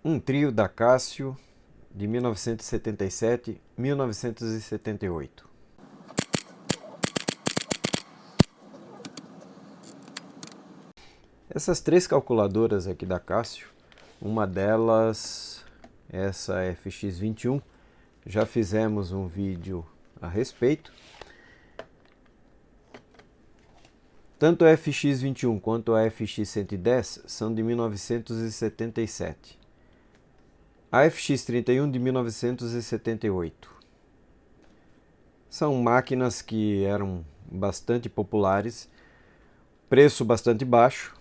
Um trio da Cássio de 1977-1978. Essas três calculadoras aqui da Cássio, uma delas, essa FX21, já fizemos um vídeo a respeito. Tanto a FX21 quanto a FX110 são de 1977. A FX31 de 1978. São máquinas que eram bastante populares, preço bastante baixo.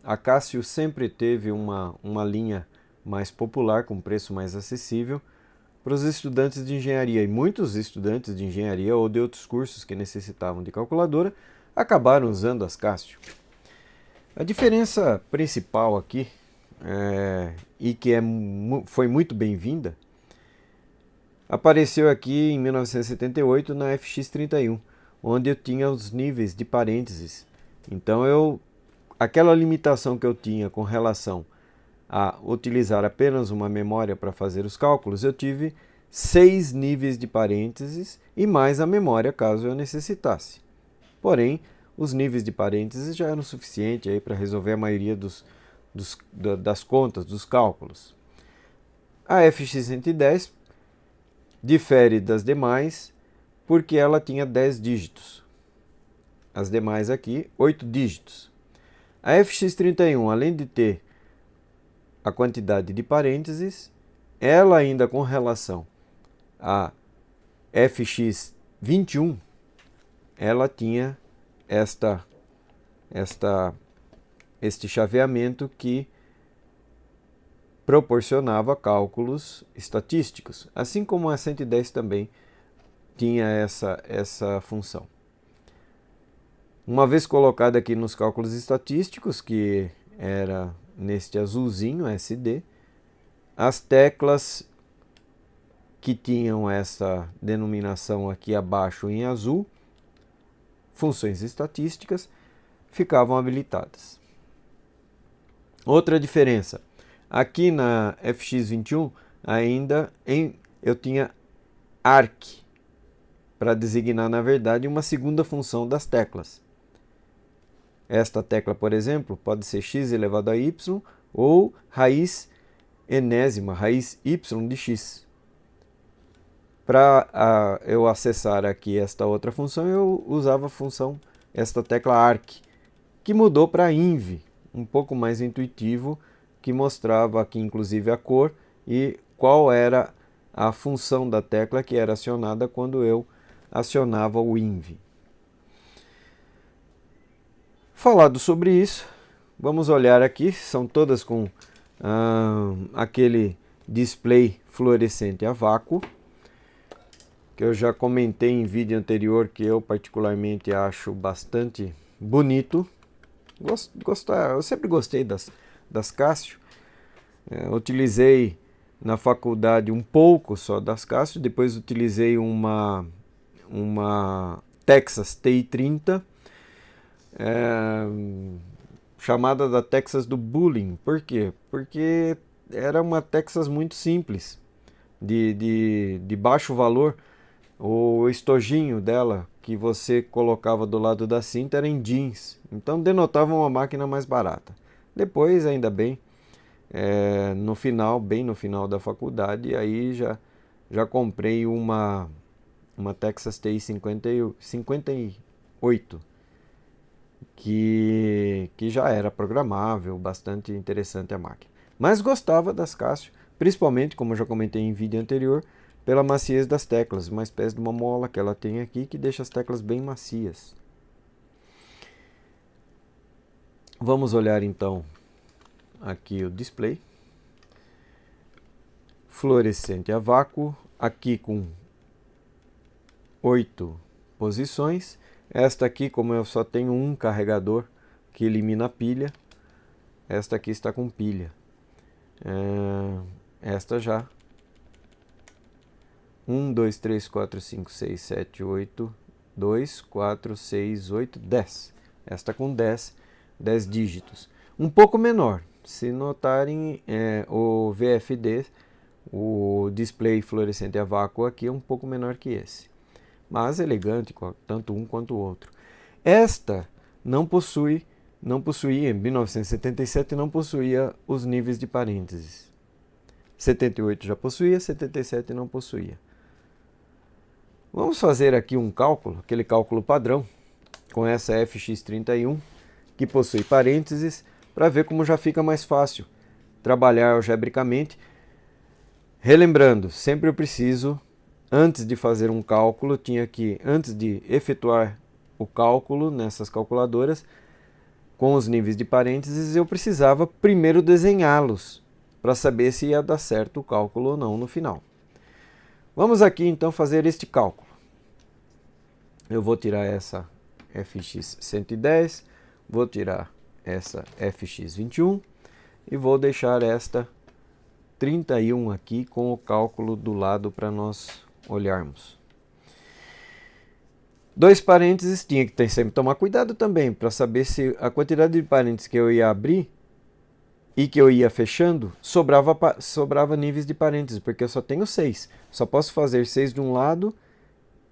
A Cássio sempre teve uma linha mais popular, com preço mais acessível para os estudantes de engenharia. E muitos estudantes de engenharia ou de outros cursos que necessitavam de calculadora acabaram usando as Cássio. A diferença principal aqui, e que foi muito bem-vinda, apareceu aqui em 1978 na FX31, onde eu tinha os níveis de parênteses. Então aquela limitação que eu tinha com relação a utilizar apenas uma memória para fazer os cálculos, eu tive 6 níveis de parênteses e mais a memória caso eu necessitasse. Porém, os níveis de parênteses já eram suficientes para resolver a maioria das contas, dos cálculos. A FX110 difere das demais porque ela tinha 10 dígitos. As demais aqui, 8 dígitos. A FX31, além de ter a quantidade de parênteses, ela ainda com relação à FX21, ela tinha este chaveamento que proporcionava cálculos estatísticos, assim como a 110 também tinha essa função. Uma vez colocada aqui nos cálculos estatísticos, que era neste azulzinho, SD, as teclas que tinham essa denominação aqui abaixo em azul, funções estatísticas, ficavam habilitadas. Outra diferença, aqui na FX21 ainda eu tinha ARC, para designar na verdade uma segunda função das teclas. Esta tecla, por exemplo, pode ser x elevado a y ou raiz enésima, raiz y de x. Para eu acessar aqui esta outra função, eu usava a função, esta tecla ARC, que mudou para INV, um pouco mais intuitivo, que mostrava aqui inclusive a cor e qual era a função da tecla que era acionada quando eu acionava o INV. Falado sobre isso, vamos olhar aqui, são todas com aquele display fluorescente a vácuo, que eu já comentei em vídeo anterior que eu particularmente acho bastante bonito. Eu sempre gostei das Cássio. Utilizei na faculdade um pouco só das Cássio, depois utilizei uma Texas TI-30, chamada da Texas do Bullying. Por quê? Porque era uma Texas muito simples, de baixo valor. O estojinho dela, que você colocava do lado da cinta, era em jeans. Então denotava uma máquina mais barata. Depois, ainda bem, bem no final da faculdade, aí já comprei uma Texas TI 58, que já era programável, bastante interessante a máquina. Mas gostava das Cássio, principalmente, como eu já comentei em vídeo anterior, pela maciez das teclas, uma espécie de uma mola que ela tem aqui que deixa as teclas bem macias. Vamos olhar então aqui o display. Fluorescente a vácuo, aqui com 8 posições. Esta aqui, como eu só tenho um carregador que elimina a pilha, esta aqui está com pilha. Esta já 1, 2, 3, 4, 5, 6, 7, 8, 2, 4, 6, 8, 10. Esta com 10 dígitos. Um pouco menor, Se notarem, o VFD, o display fluorescente a vácuo aqui é um pouco menor que esse, mas elegante, tanto um quanto o outro. Esta não possuía, em 1977 não possuía os níveis de parênteses. 78 já possuía, 77 não possuía. Vamos fazer aqui um cálculo, aquele cálculo padrão, com essa FX31, que possui parênteses, para ver como já fica mais fácil trabalhar algebricamente. Relembrando, sempre eu preciso, antes de fazer um cálculo, antes de efetuar o cálculo nessas calculadoras, com os níveis de parênteses, eu precisava primeiro desenhá-los, para saber se ia dar certo o cálculo ou não no final. Vamos aqui então fazer este cálculo. Eu vou tirar essa FX110, vou tirar essa FX21 e vou deixar esta 31 aqui com o cálculo do lado para nós olharmos. Dois parênteses, tinha que sempre tomar cuidado também para saber se a quantidade de parênteses que eu ia abrir e que eu ia fechando, sobrava níveis de parênteses, porque eu só tenho 6. Só posso fazer 6 de um lado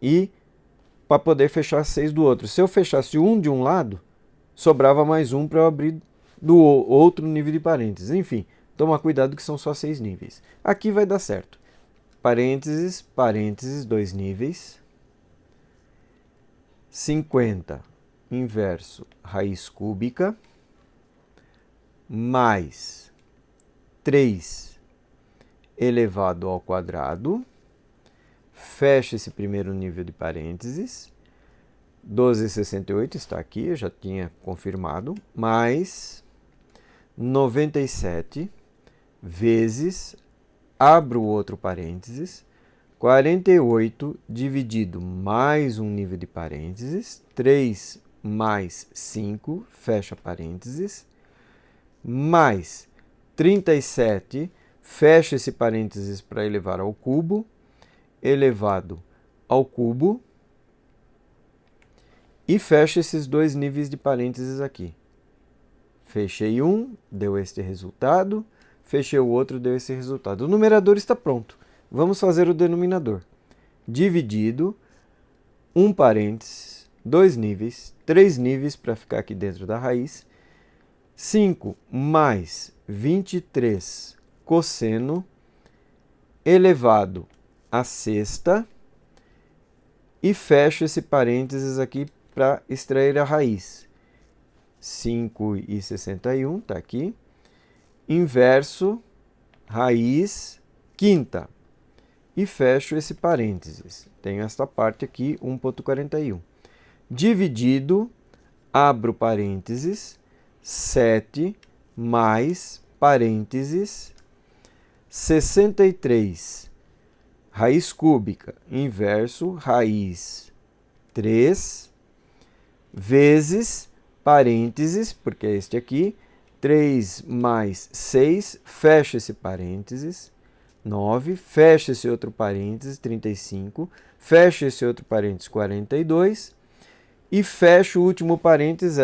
e para poder fechar 6 do outro. Se eu fechasse um de um lado, sobrava mais um para eu abrir do outro nível de parênteses. Enfim, toma cuidado que são só 6 níveis. Aqui vai dar certo. Parênteses, parênteses, 2 níveis. 50 inverso raiz cúbica mais 3 elevado ao quadrado, fecha esse primeiro nível de parênteses, 12,68 está aqui, eu já tinha confirmado, mais 97 vezes, abro o outro parênteses, 48 dividido mais um nível de parênteses, 3 mais 5, fecha parênteses, mais 37, fecha esse parênteses para elevar ao cubo, elevado ao cubo, e fecha esses dois níveis de parênteses aqui. Fechei um, deu este resultado, fechei o outro, deu esse resultado. O numerador está pronto. Vamos fazer o denominador. Dividido, um parênteses, 2 níveis, 3 níveis para ficar aqui dentro da raiz, 5 mais 23 cosseno elevado à sexta e fecho esse parênteses aqui para extrair a raiz. 5,61 está aqui, inverso raiz quinta e fecho esse parênteses. Tenho esta parte aqui, 1,41. Dividido, abro parênteses, 7 mais parênteses 63 raiz cúbica inverso raiz 3 vezes parênteses, porque é este aqui, 3 mais 6, fecha esse parênteses, 9, fecha esse outro parênteses, 35, fecha esse outro parênteses, 42, e fecho o último parênteses,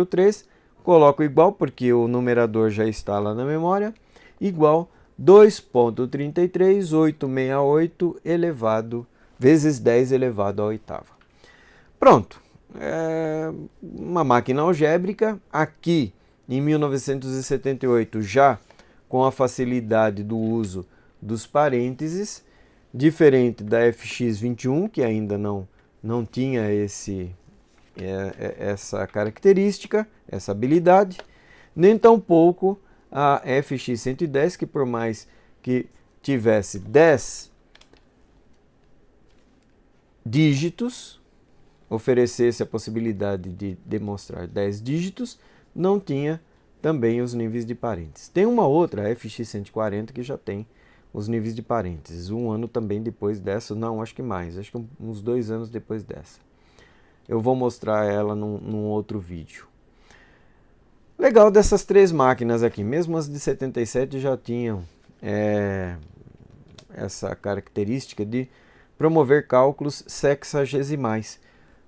003, coloco igual, porque o numerador já está lá na memória, igual 2,33868 elevado, vezes 10 elevado à oitava. Pronto, é uma máquina algébrica, aqui em 1978 já com a facilidade do uso dos parênteses, diferente da FX21, que ainda não tinha essa característica, essa habilidade, nem tampouco a FX110, que por mais que tivesse 10 dígitos, oferecesse a possibilidade de demonstrar 10 dígitos, não tinha também os níveis de parênteses. Tem uma outra, a FX140, que já tem os níveis de parênteses, um ano também depois dessa, não, acho que mais, acho que uns 2 anos depois dessa. Eu vou mostrar ela num outro vídeo. Legal dessas 3 máquinas aqui, mesmo as de 77 já tinham essa característica de promover cálculos sexagesimais,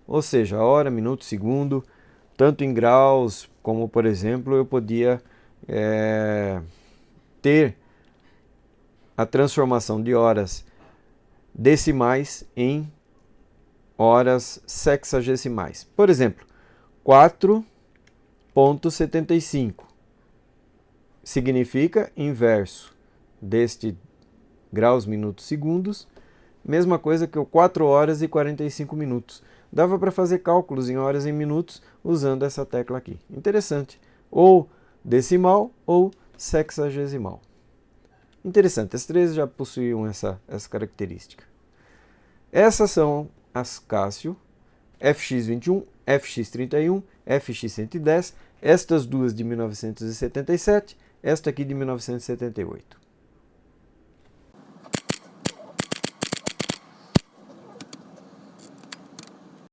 ou seja, hora, minuto, segundo, tanto em graus como, por exemplo, eu podia ter a transformação de horas decimais em horas sexagesimais. Por exemplo, 4,75 significa inverso deste graus, minutos, segundos, mesma coisa que o 4 horas e 45 minutos. Dava para fazer cálculos em horas e minutos usando essa tecla aqui. Interessante. Ou decimal ou sexagesimal. Interessante, as três já possuíam essa característica. Essas são as Cássio, FX21, FX31, FX110, estas duas de 1977, esta aqui de 1978.